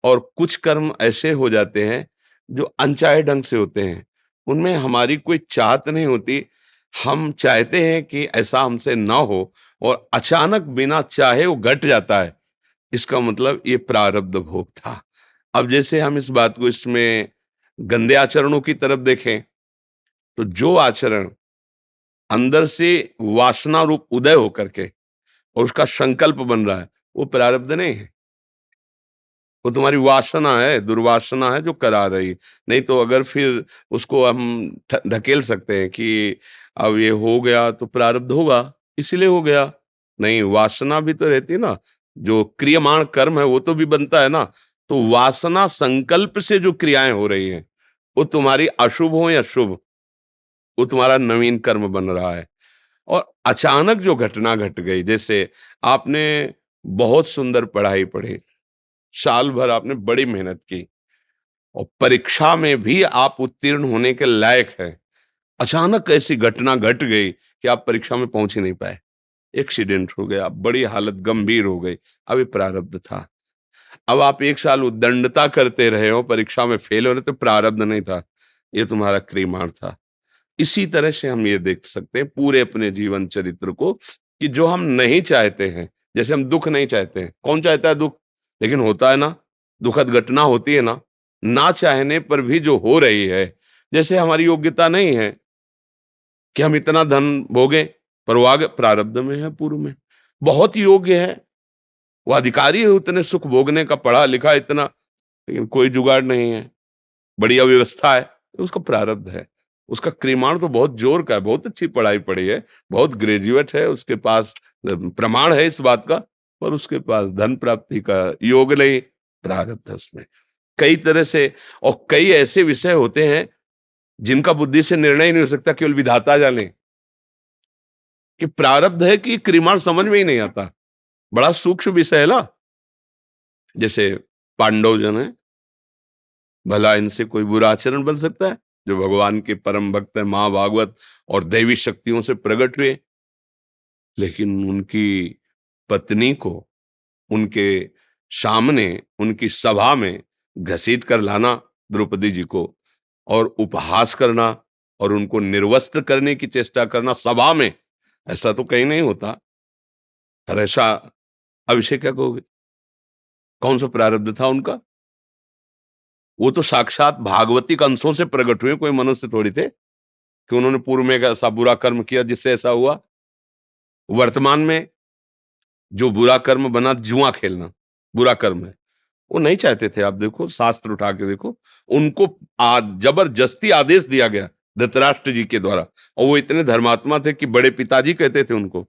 और कुछ कर्म ऐसे हो जाते हैं जो अनचाहे ढंग से होते हैं, उनमें हमारी कोई चाहत नहीं होती, हम चाहते हैं कि ऐसा हमसे ना हो, और अचानक बिना चाहे वो घट जाता है, इसका मतलब ये प्रारब्ध भोग था। अब जैसे हम इस बात को इसमें गंदे आचरणों की तरफ देखें, तो जो आचरण अंदर से वासना रूप उदय होकर के और उसका संकल्प बन रहा है, वो प्रारब्ध नहीं है, वो तुम्हारी वासना है, दुर्वासना है जो करा रही। नहीं तो अगर फिर उसको हम ढकेल सकते हैं कि अब ये हो गया तो प्रारब्ध होगा, इसीलिए हो गया। नहीं, वासना भी तो रहती है ना, जो क्रियमाण कर्म है वो तो भी बनता है ना। तो वासना संकल्प से जो क्रियाएं हो रही हैं, वो तुम्हारी अशुभ हो या शुभ, वो तुम्हारा नवीन कर्म बन रहा है। और अचानक जो घटना घट गई, जैसे आपने बहुत सुंदर पढ़ाई पढ़ी, साल भर आपने बड़ी मेहनत की और परीक्षा में भी आप उत्तीर्ण होने के लायक हैं। अचानक ऐसी घटना घट गई कि आप परीक्षा में पहुंच ही नहीं पाए, एक्सीडेंट हो गया, बड़ी हालत गंभीर हो गई। अब ये प्रारब्ध था। अब आप 1 साल उद्दंडता करते रहे हो, परीक्षा में फेल हो रहे, तो प्रारब्ध नहीं था, ये तुम्हारा क्रीमाण था। इसी तरह से हम ये देख सकते हैं पूरे अपने जीवन चरित्र को कि जो हम नहीं चाहते हैं, जैसे हम दुख नहीं चाहते हैं, कौन चाहता है दुख, लेकिन होता है ना, दुखद घटना होती है ना चाहने पर भी जो हो रही है, जैसे हमारी योग्यता नहीं है कि हम इतना धन भोगें, पर वो आगे प्रारब्ध में है, पूर्व में बहुत योग्य है, वो अधिकारी है उतने सुख भोगने का, पढ़ा लिखा इतना, लेकिन कोई जुगाड़ नहीं है, बड़ी अव्यवस्था है, तो उसका प्रारब्ध है। उसका क्रीमाण तो बहुत जोर का है, बहुत अच्छी पढ़ाई पढ़ी है, बहुत ग्रेजुएट है, उसके पास प्रमाण है इस बात का, पर उसके पास धन प्राप्ति का योग नहीं, प्रारब्ध है उसमें। कई तरह से और कई ऐसे विषय होते हैं जिनका बुद्धि से निर्णय ही नहीं हो सकता, केवल विधाता जाने कि प्रारब्ध है कि क्रीमाण, समझ में ही नहीं आता। बड़ा सूक्ष्म विषय है ना। जैसे पांडव जन है, भला इनसे कोई बुरा आचरण बन सकता है, जो भगवान के परम भक्त है, महाभागवत और दैवी शक्तियों से प्रकट हुए, लेकिन उनकी पत्नी को उनके सामने उनकी सभा में घसीट कर लाना, द्रौपदी जी को, और उपहास करना और उनको निर्वस्त्र करने की चेष्टा करना सभा में, ऐसा तो कहीं नहीं होता। पर ऐसा अभिषेक क्या कहोगे, कौन सा प्रारब्ध था उनका? वो तो साक्षात भागवतिक अंशों से प्रकट हुए, कोई मनुष्य थोड़ी थे कि उन्होंने पूर्व में एक ऐसा बुरा कर्म किया जिससे ऐसा हुआ। वर्तमान में जो बुरा कर्म बना, जुआ खेलना बुरा कर्म है, वो नहीं चाहते थे। आप देखो, शास्त्र उठा के देखो, उनको जबरदस्ती आदेश दिया गया धृतराष्ट्र जी के द्वारा, और वो इतने धर्मात्मा थे कि बड़े पिताजी कहते थे उनको,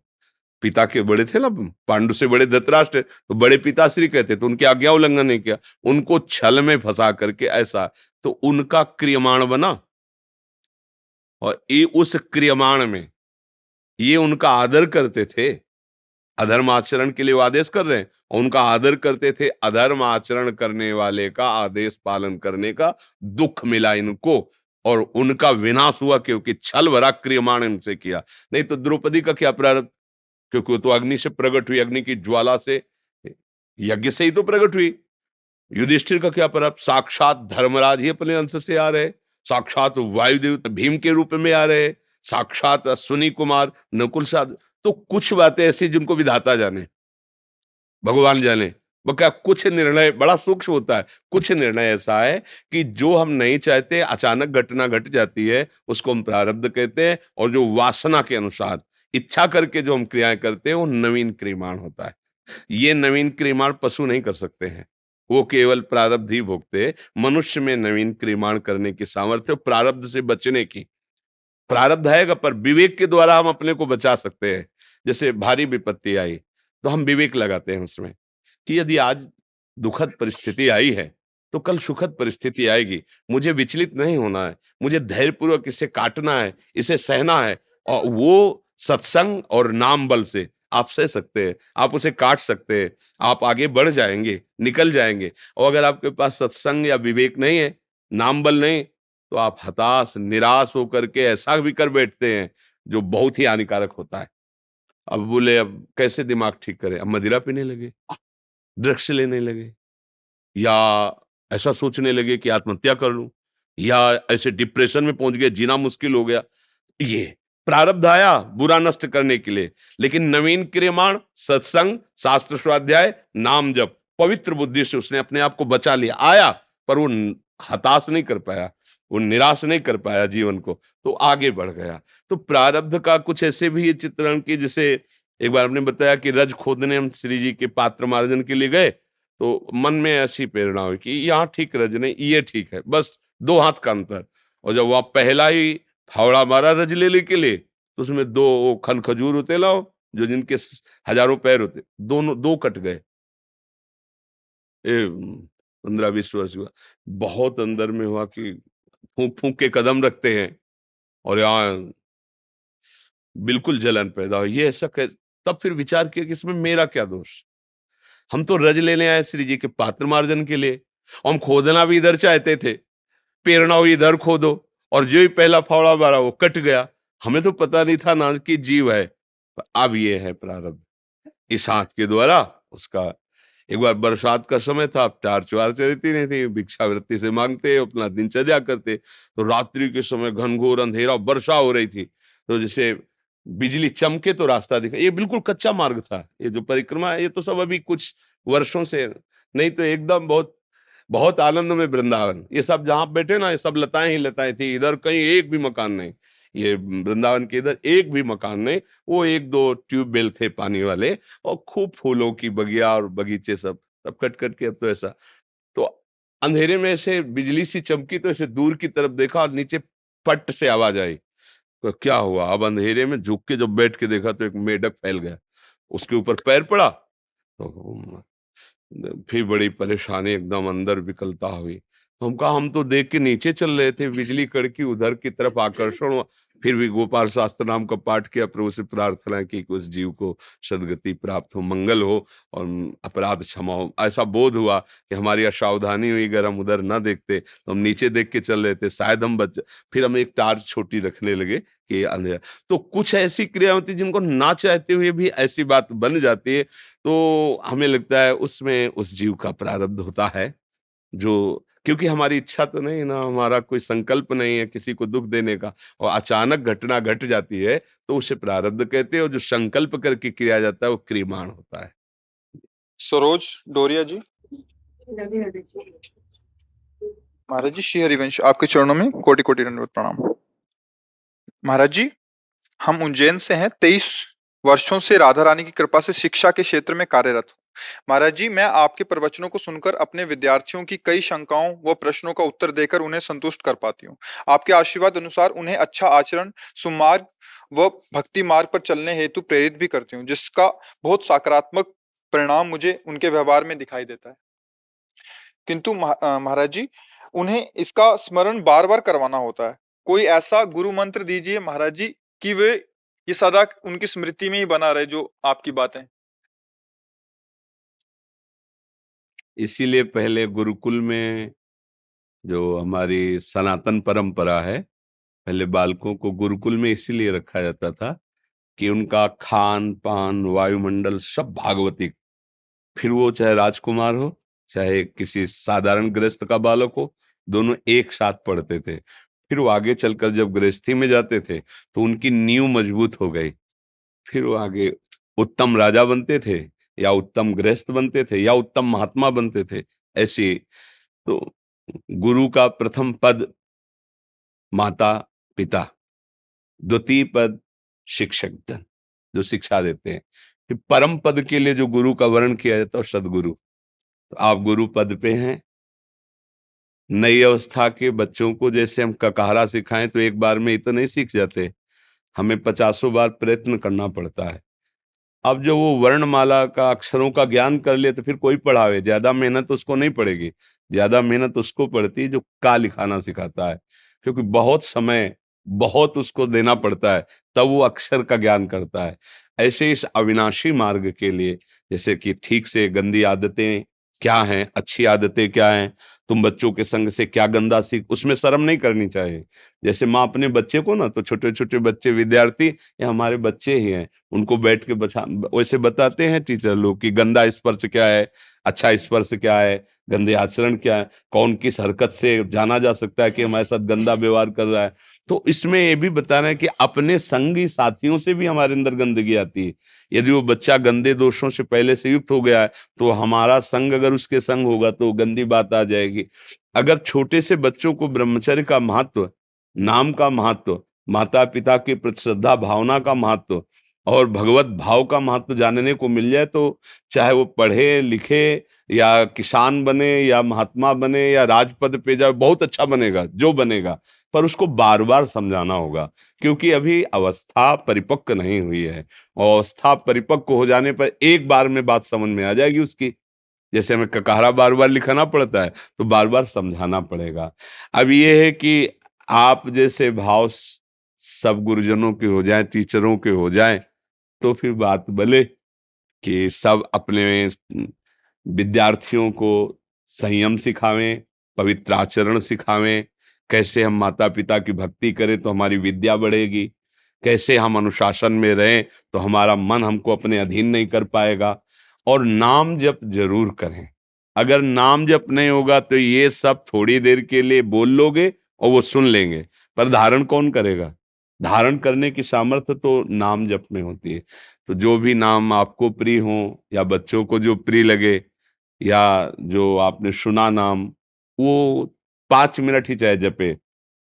पिता के बड़े थे ना, पांडु से बड़े धृतराष्ट्र, तो बड़े पिताश्री कहते थे, उनकी आज्ञा उल्लंघन नहीं किया, उनको छल में फंसा करके ऐसा, तो उनका क्रियमाण बना। और ये उस क्रियमाण में ये उनका आदर करते थे, अधर्म आचरण के लिए वो आदेश कर रहे हैं, और उनका आदर करते थे, अधर्म आचरण करने वाले का आदेश पालन करने का दुख मिला इनको, और उनका विनाश हुआ क्योंकि छल भरा क्रियमाण इनसे किया। नहीं तो द्रौपदी का क्या प्रारब्ध, क्योंकि वो तो अग्नि से प्रकट हुई, अग्नि की ज्वाला से, यज्ञ से ही तो प्रकट हुई। युधिष्ठिर का क्या प्रारब्ध, साक्षात धर्मराज ही अपने अंश से आ रहे, साक्षात वायुदेव भीम के रूप में आ रहे, साक्षात अश्विनी कुमार नकुल साहब। तो कुछ बातें ऐसी जिनको विधाता जाने, भगवान जाने, वो क्या कुछ निर्णय बड़ा सूक्ष्म होता है, कुछ निर्णय ऐसा है कि जो हम नहीं चाहते, अचानक घटना घट जाती है, उसको हम प्रारब्ध कहते हैं, और जो वासना के अनुसार इच्छा करके जो हम क्रियाएं करते हैं, वो नवीन क्रियमाण होता है। ये नवीन क्रियमाण पशु नहीं कर सकते हैं, वो केवल प्रारब्ध ही भोगते। मनुष्य में नवीन क्रियमाण करने की सामर्थ्य, प्रारब्ध से बचने की, प्रारब्ध आएगा पर विवेक के द्वारा हम अपने को बचा सकते हैं। जैसे भारी विपत्ति आई तो हम विवेक लगाते हैं उसमें कि यदि आज दुखद परिस्थिति आई है तो कल सुखद परिस्थिति आएगी, मुझे विचलित नहीं होना है, मुझे धैर्यपूर्वक इसे काटना है, इसे सहना है। और वो सत्संग और नाम बल से आप सह सकते हैं, आप उसे काट सकते हैं, आप आगे बढ़ जाएंगे, निकल जाएंगे। और अगर आपके पास सत्संग या विवेक नहीं है, नाम बल नहीं, तो आप हताश निराश होकर के ऐसा भी कर बैठते हैं जो बहुत ही हानिकारक होता है। अब बोले अब कैसे दिमाग ठीक करें, अब मदिरा पीने लगे, ड्रग्स लेने लगे, या ऐसा सोचने लगे कि आत्महत्या कर लूं, या ऐसे डिप्रेशन में पहुंच गए, जीना मुश्किल हो गया। ये प्रारब्ध आया बुरा नष्ट करने के लिए, लेकिन नवीन क्रियमाण सत्संग, शास्त्र स्वाध्याय, नाम जप, पवित्र बुद्धि से उसने अपने आप को बचा लिया। आया पर वो हताश नहीं कर पाया, वो निराश नहीं कर पाया जीवन को, तो आगे बढ़ गया। तो प्रारब्ध का कुछ ऐसे भी ये चित्रण की, जैसे एक बार आपने बताया कि रज खोदने हम श्री जी के पात्र मार्जन के लिए गए, तो मन में ऐसी प्रेरणा हुई कि यहाँ ठीक रज नहीं, ये ठीक है, बस 2 हाथ का अंतर। और जब वह पहला ही फावड़ा मारा रज लेने के लिए, तो उसमें 2 खन खजूर होते लाओ, जो जिनके हजारों पैर होते, दोनों 2 कट गए। 15-20 वर्ष हुआ, बहुत अंदर में हुआ कि फूंक फूंक के कदम रखते हैं, और यहाँ बिल्कुल जलन पैदा हुई, ये ऐसा तब फिर विचार किया कि इसमें मेरा क्या दोष, हम तो रज लेने आए श्री जी के पात्र मार्जन के लिए। हम खोदना भी इधर चाहते थे, पेरना हुई इधर खोदो, और जो ही पहला फावड़ा मारा वो कट गया। हमें तो पता नहीं था ना कि जीव है। अब ये है प्रारब्ध इस हाथ के द्वारा उसका। एक बार बरसात का समय था, अब टार्च वार्च रहती नहीं थी, भिक्षावृत्ति से मांगते, अपना दिनचर्या करते। तो रात्रि के समय घनघोर अंधेरा, वर्षा हो रही थी, तो जैसे बिजली चमके तो रास्ता दिखा। ये बिल्कुल कच्चा मार्ग था, ये जो परिक्रमा है ये तो सब अभी कुछ वर्षों से, नहीं तो एकदम बहुत बहुत आनंद में वृंदावन। ये सब जहां बैठे ना, ये सब लताएं ही लताएं थी, इधर कहीं एक भी मकान नहीं। ये वृंदावन के इधर एक भी मकान नहीं, वो एक दो ट्यूबवेल थे पानी वाले, और खूब फूलों की बगिया और बगीचे, सब सब कट कट के। अब तो ऐसा, तो अंधेरे में ऐसे बिजली सी चमकी, तो ऐसे दूर की तरफ देखा और नीचे पट से आवाज आई। तो क्या हुआ, अब अंधेरे में झुक के जब बैठ के देखा तो एक मेढक फैल गया, उसके ऊपर पैर पड़ा। तो फिर बड़ी परेशानी, एकदम अंदर विकलता हुई। हम कहा हम तो देख के नीचे चल रहे थे, बिजली कड़की उधर की तरफ आकर्षण हुआ। फिर भी गोपाल शास्त्र नाम का पाठ किया, प्रभु से प्रार्थना की कि उस जीव को सदगति प्राप्त हो, मंगल हो और अपराध क्षमा हो। ऐसा बोध हुआ कि हमारी असावधानी हुई, अगर हम उधर ना देखते तो हम नीचे देख के चल रहे थे, शायद हम बच। फिर हम एक टार्च छोटी रखने लगे कि अंधेरा। तो कुछ ऐसी क्रिया होती जिनको ना चाहते हुए भी ऐसी बात बन जाती है, तो हमें लगता है उसमें उस जीव का प्रारब्ध होता है, जो, क्योंकि हमारी इच्छा तो नहीं ना, हमारा कोई संकल्प नहीं है किसी को दुख देने का, और अचानक घटना घट जाती है तो उसे प्रारब्ध कहते हैं, और जो संकल्प करके किया जाता है वो क्रियमाण होता है। सरोज डोरिया जी। महाराज जी, श्री हरिवंश आपके चरणों में कोटि कोटि दंडवत प्रणाम। महाराज जी, हम उज्जैन से हैं, 23 वर्षों से राधा रानी की कृपा से शिक्षा के क्षेत्र में कार्यरत हूँ। महाराज जी, मैं आपके प्रवचनों को सुनकर अपने विद्यार्थियों की कई शंकाओं व प्रश्नों का उत्तर देकर उन्हें संतुष्ट कर पाती हूँ। आपके आशीर्वाद अनुसार उन्हें अच्छा आचरण, सुमार्ग व भक्ति मार्ग पर चलने हेतु प्रेरित भी करती हूँ, जिसका बहुत सकारात्मक परिणाम मुझे उनके व्यवहार में दिखाई देता है। किंतु महाराज जी, उन्हें इसका स्मरण बार बार करवाना होता है। कोई ऐसा गुरु मंत्र दीजिए महाराज जी कि वे ये सदा उनकी स्मृति में ही बना रहे जो आपकी बातें। इसीलिए पहले गुरुकुल में, जो हमारी सनातन परंपरा है, पहले बालकों को गुरुकुल में इसीलिए रखा जाता था कि उनका खान पान, वायुमंडल सब भागवतिक। फिर वो चाहे राजकुमार हो, चाहे किसी साधारण गृहस्थ का बालक हो, दोनों एक साथ पढ़ते थे। फिर वो आगे चलकर जब गृहस्थी में जाते थे तो उनकी नींव मजबूत हो गई। फिर वो आगे उत्तम राजा बनते थे, या उत्तम गृहस्थ बनते थे, या उत्तम महात्मा बनते थे। ऐसी, तो गुरु का प्रथम पद माता पिता, द्वितीय पद शिक्षक जन, जो शिक्षा देते हैं। फिर परम पद के लिए जो गुरु का वर्ण किया जाता है, सदगुरु। तो आप गुरु पद पे हैं। नई अवस्था के बच्चों को जैसे हम ककारा सिखाएं तो एक बार में ही तो नहीं सीख जाते, हमें 50 बार प्रयत्न करना पड़ता है। अब जो वो वर्णमाला का, अक्षरों का ज्ञान कर ले तो फिर कोई पढ़ावे, ज्यादा मेहनत उसको नहीं पड़ेगी। ज्यादा मेहनत उसको पड़ती है जो का लिखाना सिखाता है, क्योंकि बहुत समय, बहुत उसको देना पड़ता है, तब वो अक्षर का ज्ञान करता है। ऐसे इस अविनाशी मार्ग के लिए, जैसे कि ठीक से गंदी आदतें क्या हैं, अच्छी आदतें क्या हैं, तुम बच्चों के संग से क्या गंदा सीख, उसमें शर्म नहीं करनी चाहिए। जैसे माँ अपने बच्चे को ना, तो छोटे छोटे बच्चे, विद्यार्थी, ये हमारे बच्चे ही हैं, उनको बैठ के वैसे बताते हैं टीचर लोग कि गंदा स्पर्श क्या है, अच्छा स्पर्श क्या है, गंदे आचरण क्या है, कौन किस हरकत से जाना जा सकता है कि हमारे साथ गंदा व्यवहार कर रहा है। तो इसमें ये भी बताना है कि अपने संगी साथियों से भी हमारे अंदर गंदगी आती है। यदि वो बच्चा गंदे दोषों से पहले से युक्त हो गया है, तो हमारा संग अगर उसके संग होगा तो गंदी बात आ जाएगी। अगर छोटे से बच्चों को ब्रह्मचर्य का महत्व, नाम का महत्व, माता पिता के प्रति श्रद्धा भावना का महत्व और भगवत भाव का महत्व जानने को मिल जाए, तो चाहे वो पढ़े लिखे या किसान बने या महात्मा बने या राजपद पे जाए, बहुत अच्छा बनेगा जो बनेगा, पर उसको बार बार समझाना होगा, क्योंकि अभी अवस्था परिपक्व नहीं हुई है। और अवस्था परिपक्व हो जाने पर एक बार में बात समझ में आ जाएगी उसकी। जैसे हमें ककारा बार बार लिखाना पड़ता है, तो बार बार समझाना पड़ेगा। अब ये है कि आप जैसे भाव सब गुरुजनों के हो जाएं, टीचरों के हो जाएं, तो फिर बात भले कि सब अपने विद्यार्थियों को संयम सिखावें, पवित्र आचरण सिखावें, कैसे हम माता पिता की भक्ति करें तो हमारी विद्या बढ़ेगी, कैसे हम अनुशासन में रहें तो हमारा मन हमको अपने अधीन नहीं कर पाएगा। और नाम जप जरूर करें। अगर नाम जप नहीं होगा तो ये सब थोड़ी देर के लिए बोल लोगे और वो सुन लेंगे, पर धारण कौन करेगा? धारण करने की सामर्थ्य तो नाम जप में होती है। तो जो भी नाम आपको प्रिय हो या बच्चों को जो प्रिय लगे या जो आपने सुना नाम, वो 5 मिनट ही चाहे जपे,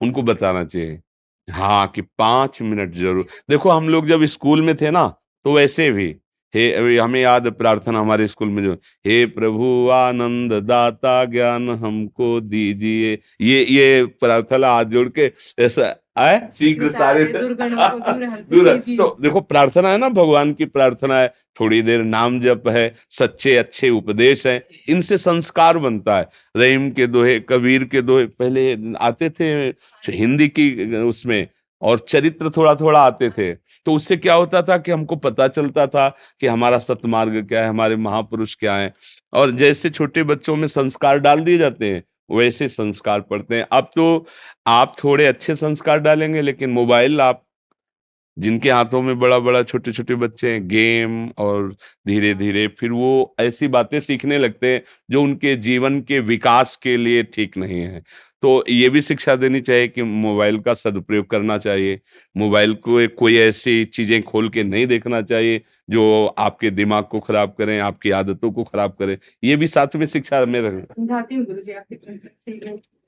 उनको बताना चाहिए। हाँ, कि 5 मिनट जरूर। देखो हम लोग जब स्कूल में थे ना, तो वैसे भी हे अभी हमें याद है प्रार्थना हमारे स्कूल में जो, हे प्रभु आनंद दाता ज्ञान हमको दीजिए, ये प्रार्थना हाथ जोड़ के ऐसा आए शीघ्र सारे दुर्गणों को दूर हंसे दूर। कीजिए। तो देखो प्रार्थना है ना, भगवान की प्रार्थना है, थोड़ी देर नाम जप है, सच्चे अच्छे उपदेश है, इनसे संस्कार बनता है। रहीम के दोहे, कबीर के दोहे पहले आते थे हिंदी की उसमें, और चरित्र थोड़ा थोड़ा आते थे, तो उससे क्या होता था कि हमको पता चलता था कि हमारा सतमार्ग क्या है, हमारे महापुरुष क्या है। और जैसे छोटे बच्चों में संस्कार डाल दिए जाते हैं, वैसे संस्कार पड़ते हैं। अब तो आप थोड़े अच्छे संस्कार डालेंगे, लेकिन मोबाइल आप जिनके हाथों में बड़ा-बड़ा छोटे-छोटे बच्चे हैं, गेम, और धीरे-धीरे फिर वो ऐसी बातें सीखने लगते हैं जो उनके जीवन के विकास के लिए ठीक नहीं है। तो ये भी शिक्षा देनी चाहिए कि मोबाइल का सदुपयोग करना चाहिए। मोबाइल को कोई ऐसी चीज़ें खोल के नहीं देखना चाहिए जो आपके दिमाग को खराब करें, आपकी आदतों को खराब करें। ये भी साथ में शिक्षा में रहे। समझाती हूँ गुरुजी आपकी तरफ से।